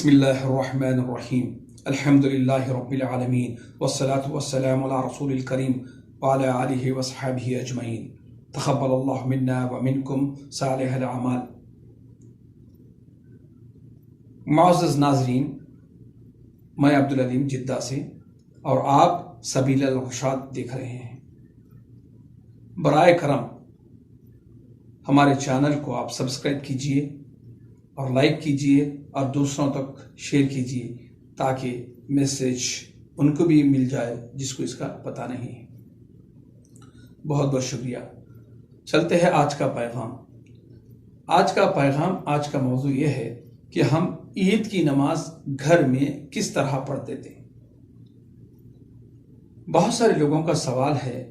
بسم اللہ الرحمن الرحیم الحمد للہ رب العالمین والصلاة والسلام علی رسول الکریم وعلی آلہ وصحبہ اجمعین تقبل اللہ منا ومنکم صالح الاعمال۔ معزز ناظرین، میں عبدالعلیم جدہ سے اور آپ سبیل الرشاد دیکھ رہے ہیں۔ برائے کرم ہمارے چینل کو آپ سبسکرائب کیجئے اور لائک کیجئے اور دوسروں تک شیئر کیجئے تاکہ میسیج ان کو بھی مل جائے جس کو اس کا پتہ نہیں ہے۔ بہت بہت شکریہ۔ چلتے ہیں آج کا پیغام۔ آج کا موضوع یہ ہے کہ ہم عید کی نماز گھر میں کس طرح پڑھتے تھے۔ بہت سارے لوگوں کا سوال ہے،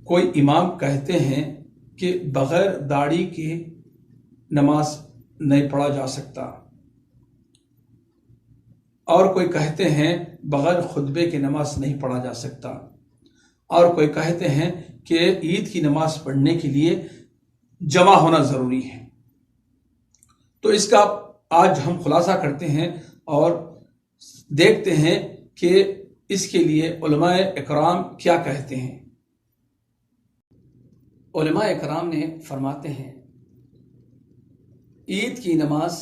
کوئی امام کہتے ہیں کہ بغیر داڑھی کے نماز نہیں پڑھا جا سکتا، اور کوئی کہتے ہیں بغیر خطبے کے نماز نہیں پڑھا جا سکتا، اور کوئی کہتے ہیں کہ عید کی نماز پڑھنے کے لیے جمع ہونا ضروری ہے۔ تو اس کا آج ہم خلاصہ کرتے ہیں اور دیکھتے ہیں کہ اس کے لیے علماء اکرام کیا کہتے ہیں۔ علماء اکرام نے فرماتے ہیں، عید کی نماز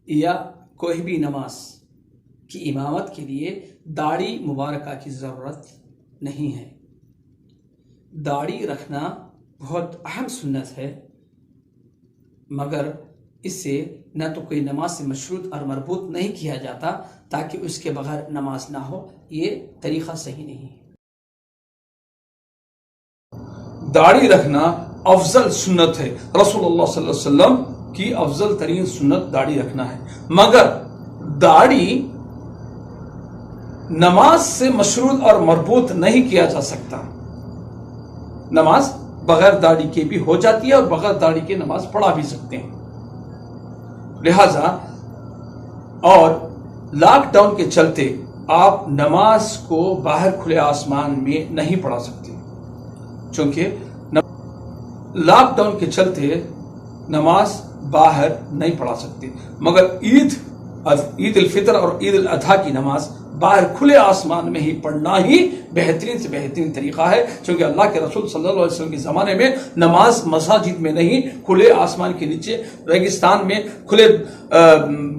یا کوئی بھی نماز کی امامت کے لیے داڑھی مبارکہ کی ضرورت نہیں ہے۔ داڑھی رکھنا بہت اہم سنت ہے، مگر اس سے نہ تو کوئی نماز سے مشروط اور مربوط نہیں کیا جاتا تاکہ اس کے بغیر نماز نہ ہو، یہ طریقہ صحیح نہیں ہے۔ داڑھی رکھنا افضل سنت ہے، رسول اللہ صلی اللہ علیہ وسلم کی افضل ترین سنت داڑھی رکھنا ہے، مگر داڑھی نماز سے مشروط اور مربوط نہیں کیا جا سکتا۔ نماز بغیر داڑھی کے بھی ہو جاتی ہے اور بغیر داڑھی کے نماز پڑھا بھی سکتے ہیں۔ لہذا اور لاک ڈاؤن کے چلتے آپ نماز کو باہر کھلے آسمان میں نہیں پڑھا سکتے، چونکہ لاک ڈاؤن کے چلتے نماز باہر نہیں پڑھا سکتے، مگر عید الفطر اور عید الاضحیٰ کی نماز باہر کھلے آسمان میں ہی پڑھنا ہی بہترین سے بہترین طریقہ ہے، چونکہ اللہ کے رسول صلی اللہ علیہ وسلم کے زمانے میں نماز مساجد میں نہیں، کھلے آسمان کے نیچے ریگستان میں کھلے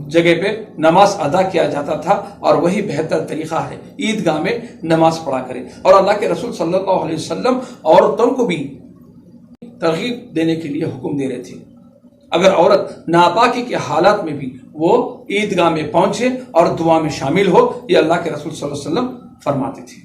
جگہ پہ نماز ادا کیا جاتا تھا، اور وہی بہتر طریقہ ہے عیدگاہ میں نماز پڑھا کرے۔ اور اللہ کے رسول صلی اللہ علیہ وسلم عورتوں کو بھی ترغیب دینے کے لیے حکم دے رہے تھے، اگر عورت ناپاکی کے حالات میں بھی وہ عیدگاہ میں پہنچے اور دعا میں شامل ہو، یہ اللہ کے رسول صلی اللہ علیہ وسلم فرماتے تھے۔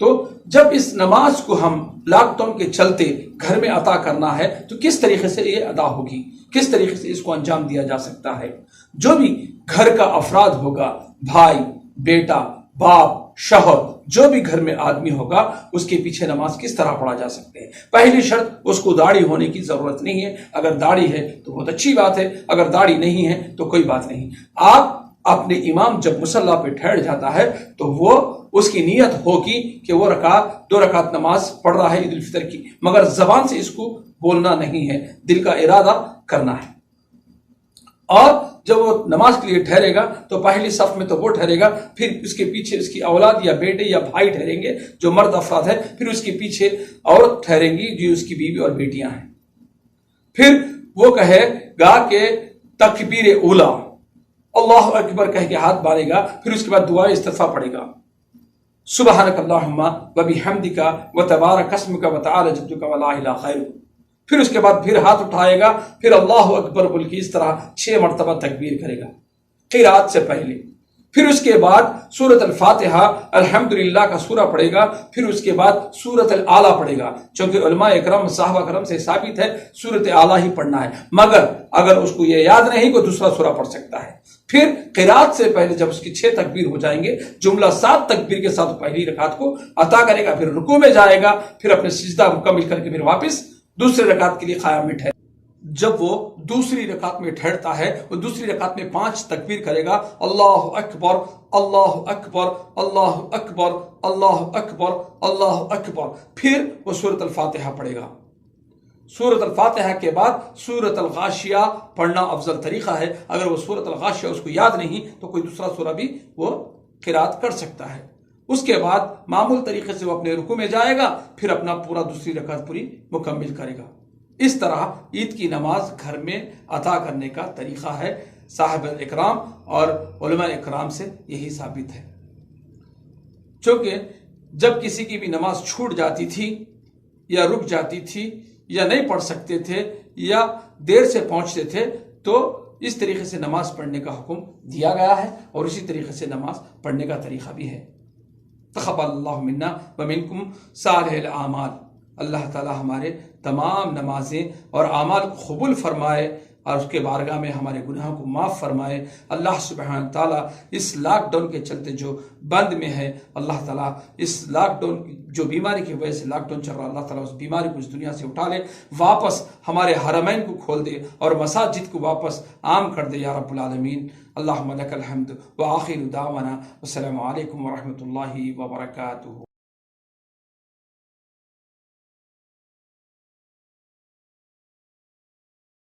تو جب اس نماز کو ہم لاک ڈاؤن کے چلتے گھر میں عطا کرنا ہے تو کس طریقے سے یہ ادا ہوگی، کس طریقے سے اس کو انجام دیا جا سکتا ہے۔ جو بھی گھر کا افراد ہوگا، بھائی، بیٹا، باپ، شوہر، جو بھی گھر میں آدمی ہوگا، اس کے پیچھے نماز کس طرح پڑھا جا سکتے ہیں۔ پہلی شرط، اس کو داڑھی ہونے کی ضرورت نہیں ہے۔ اگر داڑھی ہے تو بہت اچھی بات ہے، اگر داڑھی نہیں ہے تو کوئی بات نہیں۔ آپ اپنے امام جب مصلی پہ ٹھہر جاتا ہے تو وہ اس کی نیت ہوگی کہ وہ دو رکعت نماز پڑھ رہا ہے عید الفطر کی، مگر زبان سے اس کو بولنا نہیں ہے، دل کا ارادہ کرنا ہے۔ اور جب وہ نماز کے لیے ٹھہرے گا تو پہلی صف میں تو وہ ٹھہرے گا، پھر اس کے پیچھے اس کی اولاد یا بیٹے یا بھائی ٹھہریں گے جو مرد افراد ہیں، پھر اس کے پیچھے عورت ٹھہریں گی جو اس کی بیوی اور بیٹیاں ہیں۔ پھر وہ کہے گا کہ تکبیر اولا، اللہ اکبر کہہ کے ہاتھ باندھے گا، پھر اس کے بعد دعائے استغفار پڑھے گا، سبحانک اللہم وبحمدک وتبارک اسمک وتعالی جدک ولا الہ غیرک۔ پھر اس کے بعد پھر ہاتھ اٹھائے گا، پھر اللہ اکبر بول کے اس طرح 6 مرتبہ تکبیر کرے گا قرات سے پہلے۔ پھر اس کے بعد سورۃ الفاتحہ الحمدللہ کا سورہ پڑھے گا، پھر اس کے بعد سورۃ الاعلیٰ پڑھے گا، چونکہ علماء اکرام صحابہ کرام سے ثابت ہے سورۃ اعلیٰ ہی پڑھنا ہے، مگر اگر اس کو یہ یاد نہیں کوئی دوسرا سورہ پڑھ سکتا ہے۔ پھر قرات سے پہلے جب اس کی 6 تکبیر ہو جائیں گے، جملہ 7 تکبیر کے ساتھ پہلی رکعت کو عطا کرے گا، پھر رکوع میں جائے گا، پھر اپنے سجدہ مکمل کر کے پھر واپس دوسرے رکعت کے لیے قیام میں ٹھہرے۔ جب وہ دوسری رکعت میں ٹھہرتا ہے، وہ دوسری رکعت میں 5 تکبیر کرے گا، اللہ اکبر اللہ اکبر اللہ اکبر اللہ اکبر اللہ اکبر، پھر وہ سورۃ الفاتحہ پڑھے گا۔ سورت الفاتحہ کے بعد سورت الغاشیہ پڑھنا افضل طریقہ ہے. اگر وہ سورت الغاشیہ اس کو یاد نہیں تو کوئی دوسرا سورہ بھی وہ قرات کر سکتا ہے. اس کے بعد معمول طریقے سے وہ اپنے رکوع میں جائے گا، پھر اپنا پورا دوسری رکعت پوری مکمل کرے گا. اس طرح عید کی نماز گھر میں ادا کرنے کا طریقہ ہے. صاحب اکرام اور علماء اکرام سے یہی ثابت ہے. چونکہ جب کسی کی بھی نماز چھوٹ جاتی تھی یا رک جاتی تھی یا نہیں پڑھ سکتے تھے یا دیر سے پہنچتے تھے تو اس طریقے سے نماز پڑھنے کا حکم دیا گیا ہے، اور اسی طریقے سے نماز پڑھنے کا طریقہ بھی ہے. تقبل اللہ منا ومنکم صالح الاعمال. اللہ تعالی ہمارے تمام نمازیں اور اعمال کو قبول فرمائے اور اس کے بارگاہ میں ہمارے گناہوں کو معاف فرمائے. اللہ سبحانہ تعالیٰ اس لاک ڈاؤن کے چلتے جو بند میں ہے، اللہ تعالیٰ اس لاک ڈاؤن جو بیماری کی وجہ سے لاک ڈاؤن چل رہا ہے، اللہ تعالیٰ اس بیماری کو اس دنیا سے اٹھا لے، واپس ہمارے حرمین کو کھول دے اور مساجد کو واپس عام کر دے یا رب العالمین. اللہم لک الحمد وآخر دعوانا والسلام علیکم ورحمۃ اللہ وبرکاتہ.